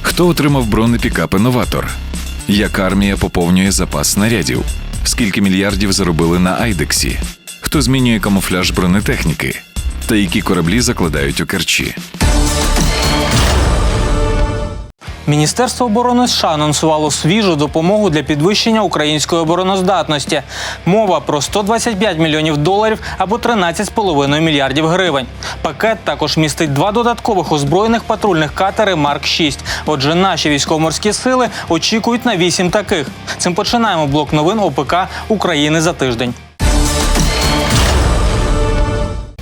Хто отримав бронепікапи «Новатор»? Як армія поповнює запас снарядів? Скільки мільярдів заробили на Айдексі? Хто змінює камуфляж бронетехніки? Та які кораблі закладають у Керчі? Міністерство оборони США анонсувало свіжу допомогу для підвищення української обороноздатності. Мова про $125 мільйонів або 13,5 мільярдів гривень. Пакет також містить 2 додаткових озброєних патрульних катери Марк-6. Отже, наші військово-морські сили очікують на 8 таких. Цим починаємо блок новин ОПК України за тиждень.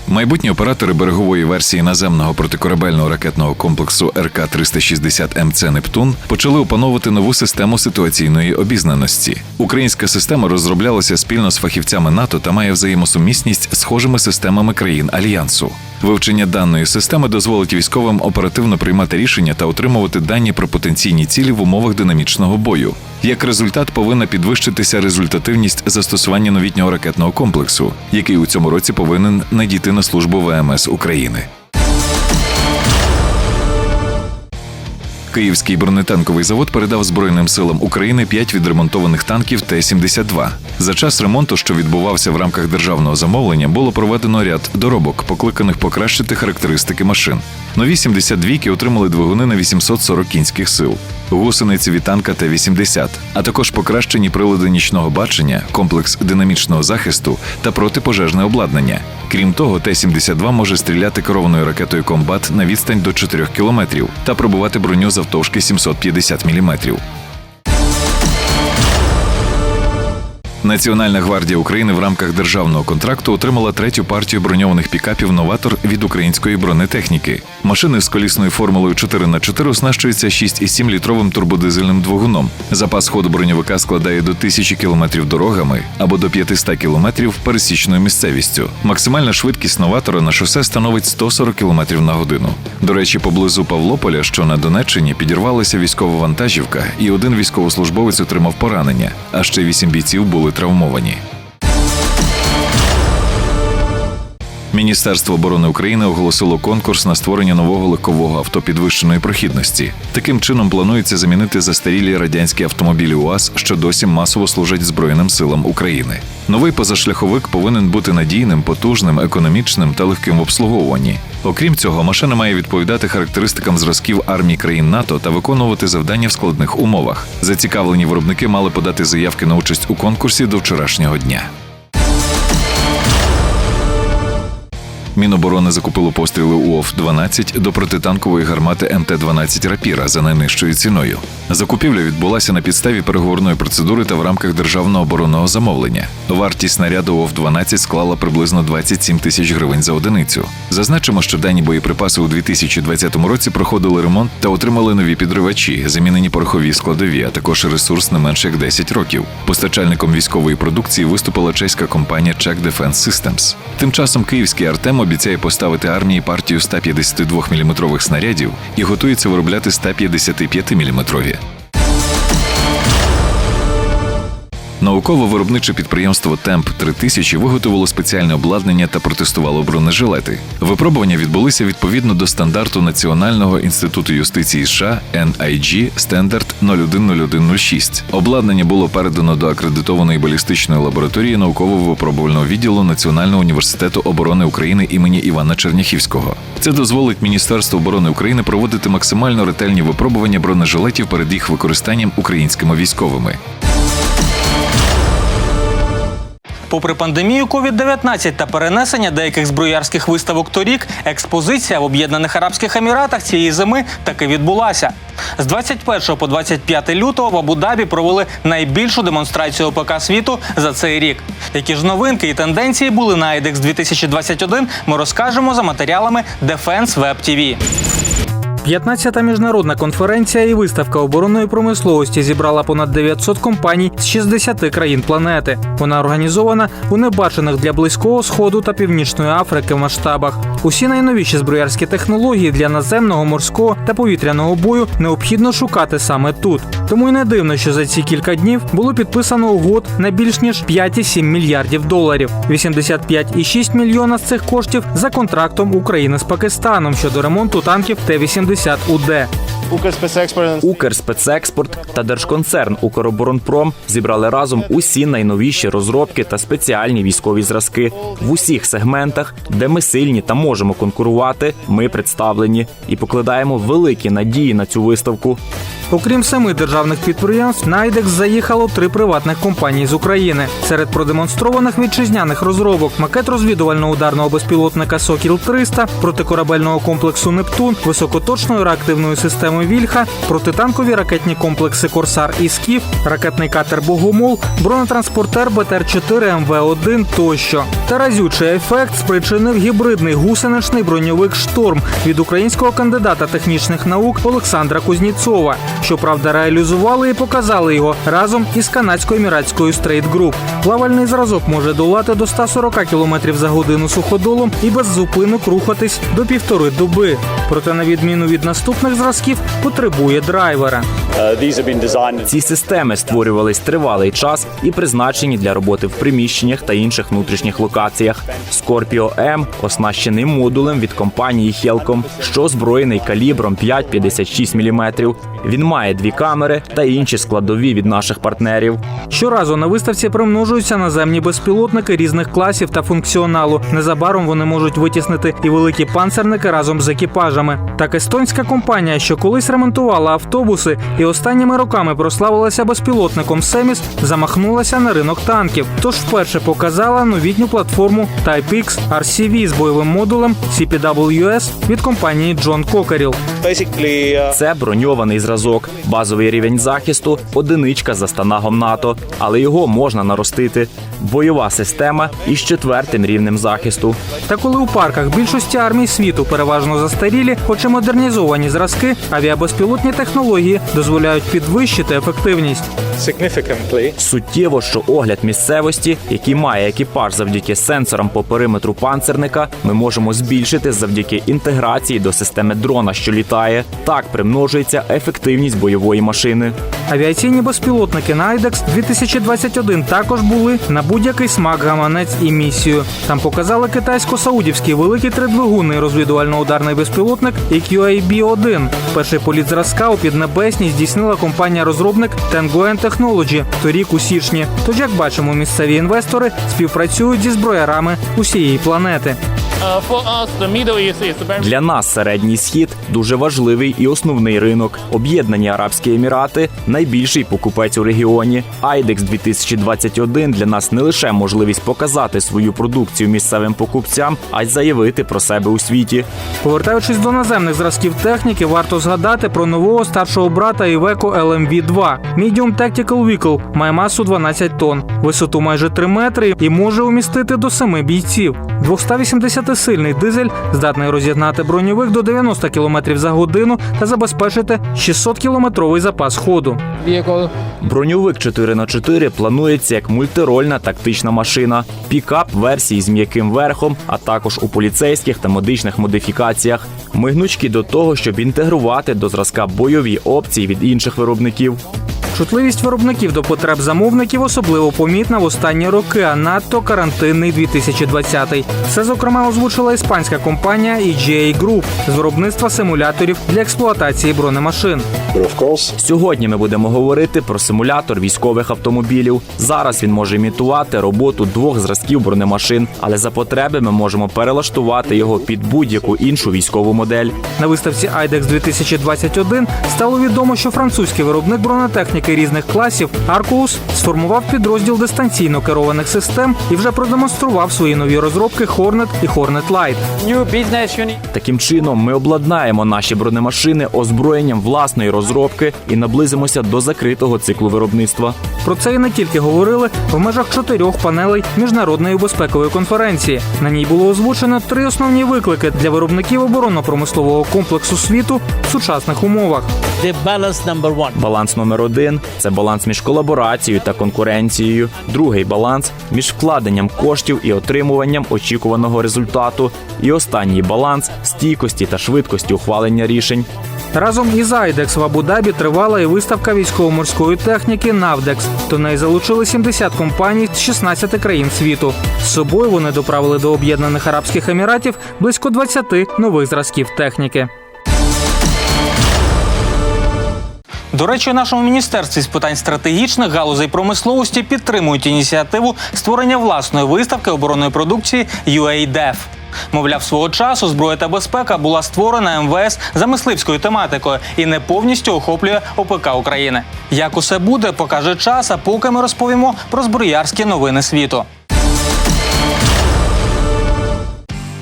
Майбутні оператори берегової версії наземного протикорабельного ракетного комплексу РК-360МЦ «Нептун» почали опановувати нову систему ситуаційної обізнаності. Українська система розроблялася спільно з фахівцями НАТО та має взаємосумісність з схожими системами країн Альянсу. Вивчення даної системи дозволить військовим оперативно приймати рішення та отримувати дані про потенційні цілі в умовах динамічного бою. Як результат, повинна підвищитися результативність застосування новітнього ракетного комплексу, який у цьому році повинен надійти на службу ВМС України. Київський бронетанковий завод передав Збройним силам України 5 відремонтованих танків Т-72. За час ремонту, що відбувався в рамках державного замовлення, було проведено ряд доробок, покликаних покращити характеристики машин. Нові 72-ки отримали двигуни на 840 кінських сил, гусениці від танка Т-80, а також покращені прилади нічного бачення, комплекс динамічного захисту та протипожежне обладнання. Крім того, Т-72 може стріляти керованою ракетою «Комбат» на відстань до 4 кілометрів та пробивати броню завтовшки 750 мм. Національна гвардія України в рамках державного контракту отримала 3-ю партію броньованих пікапів «Новатор» від української бронетехніки. Машини з колісною формулою 4х4 оснащуються 6,7-літровим турбодизельним двигуном. Запас ходу броньовика складає до 1000 км дорогами або до 500 км пересічною місцевістю. Максимальна швидкість «Новатора» на шосе становить 140 км на годину. До речі, поблизу Павлополя, що на Донеччині, підірвалася військова вантажівка і один військовослужбовець отримав поранення, а ще 8 бійців були травмовані. Міністерство оборони України оголосило конкурс на створення нового легкового авто підвищеної прохідності. Таким чином планується замінити застарілі радянські автомобілі УАЗ, що досі масово служать Збройним силам України. Новий позашляховик повинен бути надійним, потужним, економічним та легким в обслуговуванні. Окрім цього, машина має відповідати характеристикам зразків армій країн НАТО та виконувати завдання в складних умовах. Зацікавлені виробники мали подати заявки на участь у конкурсі до вчорашнього дня. Міноборони закупило постріли УОВ-12 до протитанкової гармати МТ-12 «Рапіра» за найнижчою ціною. Закупівля відбулася на підставі переговорної процедури та в рамках державного оборонного замовлення. Вартість снаряду УОВ-12 склала приблизно 27 тисяч гривень за одиницю. Зазначимо, що дані боєприпаси у 2020 році проходили ремонт та отримали нові підривачі, замінені порохові складові, а також ресурс не менше як 10 років. Постачальником військової продукції виступила чеська компанія Czech Defense Systems. Тим часом київський «Артем» обіцяє поставити армії партію 152-мм снарядів і готується виробляти 155-мм. Науково-виробниче підприємство «Темп-3000» виготовило спеціальне обладнання та протестувало бронежилети. Випробування відбулися відповідно до стандарту Національного інституту юстиції США NIG Standard 010106. Обладнання було передано до акредитованої балістичної лабораторії науково-випробувального відділу Національного університету оборони України імені Івана Черняхівського. Це дозволить Міністерству оборони України проводити максимально ретельні випробування бронежилетів перед їх використанням українськими військовими. Попри пандемію COVID-19 та перенесення деяких зброярських виставок торік, експозиція в Об'єднаних Арабських Еміратах цієї зими таки відбулася. З 21 по 25 лютого в Абу-Дабі провели найбільшу демонстрацію ОПК світу за цей рік. Які ж новинки і тенденції були на IDEX 2021, ми розкажемо за матеріалами Defense Web TV. 15-та міжнародна конференція і виставка оборонної промисловості зібрала понад 900 компаній з 60 країн планети. Вона організована у небачених для Близького Сходу та Північної Африки масштабах. Усі найновіші зброярські технології для наземного, морського та повітряного бою необхідно шукати саме тут. Тому й не дивно, що за ці кілька днів було підписано угод на більш ніж 5,7 мільярдів доларів. 85,6 мільйона з цих коштів за контрактом України з Пакистаном щодо ремонту танків Т-80УД. Укрспецекспорт та держконцерн «Укроборонпром» зібрали разом усі найновіші розробки та спеціальні військові зразки. В усіх сегментах, де ми сильні та можемо конкурувати, ми представлені і покладаємо великі надії на цю виставку. Окрім 7 державних підприємств, на IDEX заїхало 3 приватних компанії з України. Серед продемонстрованих вітчизняних розробок – макет розвідувального ударного безпілотника «Сокіл-300», протикорабельного комплексу «Нептун», високоточної реактивної системи «Вільха», протитанкові ракетні комплекси «Корсар» і «Скіф», ракетний катер «Богомол», бронетранспортер БТР-4 МВ-1 тощо. Та разючий ефект спричинив гібридний гусеничний броньовик «Шторм» від українського кандидата технічних наук Олександра Кузнєцова. Щоправда, реалізували і показали його разом із канадсько-еміратською Straight Group. Плавальний зразок може долати до 140 км за годину суходолом і без зупинок рухатись до 1,5 доби. Проте, на відміну від наступних зразків, потребує драйвера. Ці системи створювались тривалий час і призначені для роботи в приміщеннях та інших внутрішніх локаціях. Scorpio M оснащений модулем від компанії Helcom, що озброєний калібром 5,56 мм. Він має 2 камери та інші складові від наших партнерів. Щоразу на виставці примножуються наземні безпілотники різних класів та функціоналу. Незабаром вони можуть витіснити і великі панцерники разом з екіпажами. Так естонська компанія, що колись ремонтувала автобуси і останніми роками прославилася безпілотником «Семіс», замахнулася на ринок танків. Тож вперше показала новітню платформу Type X RCV з бойовим модулем CPWS від компанії John Cockerill. Це броньований зразок, базовий рівень захисту, одиничка за станагом НАТО, але його можна наростити. Бойова система із 4-м рівнем захисту. Та коли у парках більшості армій світу переважно застарілі, хоч і модернізовані зразки, авіабезпілотні технології дозволяють підвищити ефективність. Суттєво, що огляд місцевості, який має екіпаж завдяки сенсорам по периметру панцерника, ми можемо збільшити завдяки інтеграції до системи дрона, що літає. Так примножується ефективність бойової машини. Авіаційні безпілотники на IDEX 2021 також були на будь-який смак, гаманець і місію. Там показали китайсько-саудівський великий тридвигунний розвідувально-ударний безпілотник EQAB-1. Перший політ зразка у Піднебесній здійснила компанія-розробник Tengoen Technology торік у січні. Тож, як бачимо, місцеві інвестори співпрацюють зі зброярами усієї планети. Для нас Середній Схід – дуже важливий і основний ринок. Об'єднані Арабські Емірати – найбільший покупець у регіоні. IDEX 2021 для нас не лише можливість показати свою продукцію місцевим покупцям, а й заявити про себе у світі. Повертаючись до наземних зразків техніки, варто згадати про нового старшого брата Iveco LMV-2. Medium Tactical Vehicle має масу 12 тонн, висоту майже 3 метри і може умістити до 7 бійців. 280-сильний дизель здатний розігнати броньовик до 90 км за годину та забезпечити 600-кілометровий запас ходу. Броньовик 4х4 планується як мультирольна тактична машина, пікап версії з м'яким верхом, а також у поліцейських та медичних модифікаціях. Ми гнучкі до того, щоб інтегрувати до зразка бойові опції від інших виробників. Чутливість виробників до потреб замовників особливо помітна в останні роки, а надто карантинний 2020-й. Це, зокрема, озвучила іспанська компанія EGA Group з виробництва симуляторів для експлуатації бронемашин. Сьогодні ми будемо говорити про симулятор військових автомобілів. Зараз він може імітувати роботу 2 зразків бронемашин, але за потреби ми можемо перелаштувати його під будь-яку іншу військову модель. На виставці IDEX 2021 стало відомо, що французький виробник бронетехніки десятки різних класів, Arcus сформував підрозділ дистанційно керованих систем і вже продемонстрував свої нові розробки Hornet і Hornet Lite. Таким чином, ми обладнаємо наші бронемашини озброєнням власної розробки і наблизимося до закритого циклу виробництва. Про це і не тільки говорили в межах 4 панелей міжнародної безпекової конференції. На ній було озвучено 3 основні виклики для виробників оборонно-промислового комплексу світу в сучасних умовах. Баланс номер 1 – це баланс між колаборацією та конкуренцією. Другий баланс – між вкладенням коштів і отримуванням очікуваного результату. І останній баланс – стійкості та швидкості ухвалення рішень. Разом із IDEX в Абу-Дабі тривала і виставка військово-морської техніки NAVDEX. До неї залучили 70 компаній з 16 країн світу. З собою вони доправили до Об'єднаних Арабських Еміратів близько 20 нових зразків техніки. До речі, у нашому міністерстві з питань стратегічних галузей промисловості підтримують ініціативу створення власної виставки оборонної продукції UADEF. Мовляв, свого часу зброя та безпека була створена МВС за мисливською тематикою і не повністю охоплює ОПК України. Як усе буде, покаже час, а поки ми розповімо про зброярські новини світу.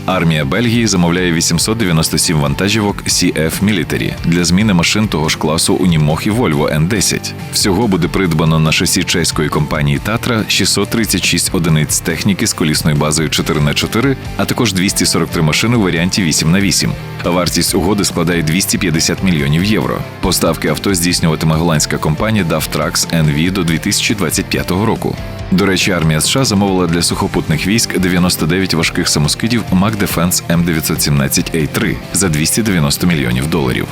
Армія Бельгії замовляє 897 вантажівок CF Military для зміни машин того ж класу Unimog і Volvo N10. Всього буде придбано на шасі чеської компанії Tatra 636 одиниць техніки з колісною базою 4х4, а також 243 машини у варіанті 8х8. Вартість угоди складає 250 мільйонів євро. Поставки авто здійснюватиме голландська компанія DAF Trucks NV до 2025 року. До речі, армія США замовила для сухопутних військ 99 важких самоскидів Mack Defense M917A3 за 290 мільйонів доларів.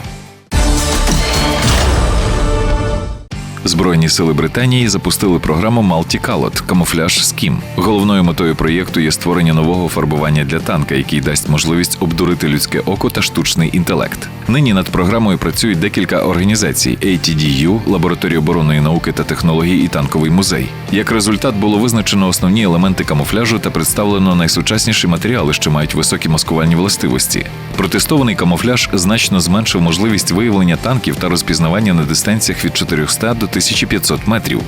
Збройні сили Британії запустили програму Multicolored – камуфляж Scheme. Головною метою проєкту є створення нового фарбування для танка, який дасть можливість обдурити людське око та штучний інтелект. Нині над програмою працюють декілька організацій – ATDU, Лабораторія оборонної науки та технологій і танковий музей. Як результат було визначено основні елементи камуфляжу та представлено найсучасніші матеріали, що мають високі маскувальні властивості. Протестований камуфляж значно зменшив можливість виявлення танків та розпізнавання на дистанціях від 400 до 1500 метрів.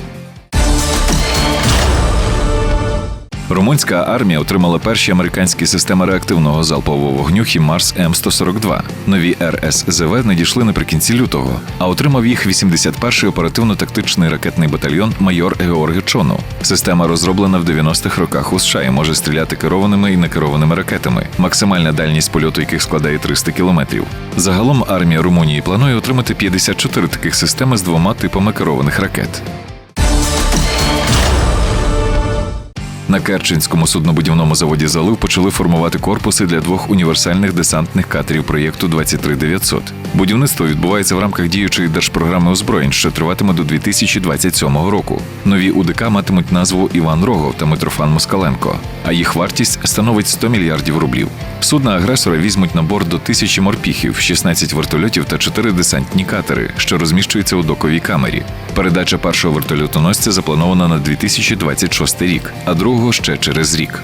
Румунська армія отримала перші американські системи реактивного залпового вогню HIMARS М142. Нові РСЗВ надійшли наприкінці лютого, а отримав їх 81-й оперативно-тактичний ракетний батальйон майор Георги Чону. Система розроблена в 90-х роках у США і може стріляти керованими і некерованими ракетами, максимальна дальність польоту яких складає 300 кілометрів. Загалом армія Румунії планує отримати 54 таких системи з 2 типами керованих ракет. На Керченському суднобудівному заводі «Залив» почали формувати корпуси для 2 універсальних десантних катерів проєкту 23900. Будівництво відбувається в рамках діючої держпрограми озброєнь, що триватиме до 2027 року. Нові УДК матимуть назву «Іван Рогов» та «Митрофан Москаленко», а їх вартість становить 100 мільярдів рублів. Судна агресора візьмуть на борт до 1000 морпіхів, 16 вертольотів та 4 десантні катери, що розміщуються у доковій камері. Передача першого вертольотоносця запланована на 2026 рік, а другого ще через рік.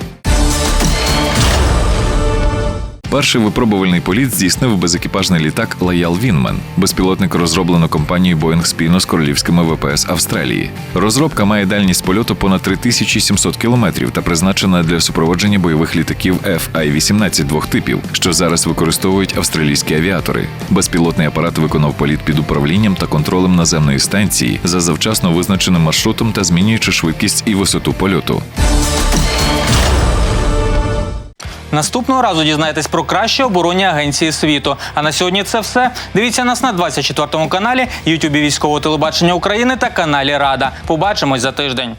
Перший випробувальний політ здійснив безекіпажний літак «Лоял Вінмен». Безпілотник розроблено компанією Boeing спільно з королівськими ВПС Австралії. Розробка має дальність польоту понад 3700 кілометрів та призначена для супроводження бойових літаків FI-18 2 типів, що зараз використовують австралійські авіатори. Безпілотний апарат виконав політ під управлінням та контролем наземної станції за завчасно визначеним маршрутом та змінюючи швидкість і висоту польоту. Наступного разу дізнаєтесь про кращі оборонні агенції світу. А на сьогодні це все. Дивіться нас на 24-му каналі, Ютубі Військового телебачення України та каналі Рада. Побачимось за тиждень.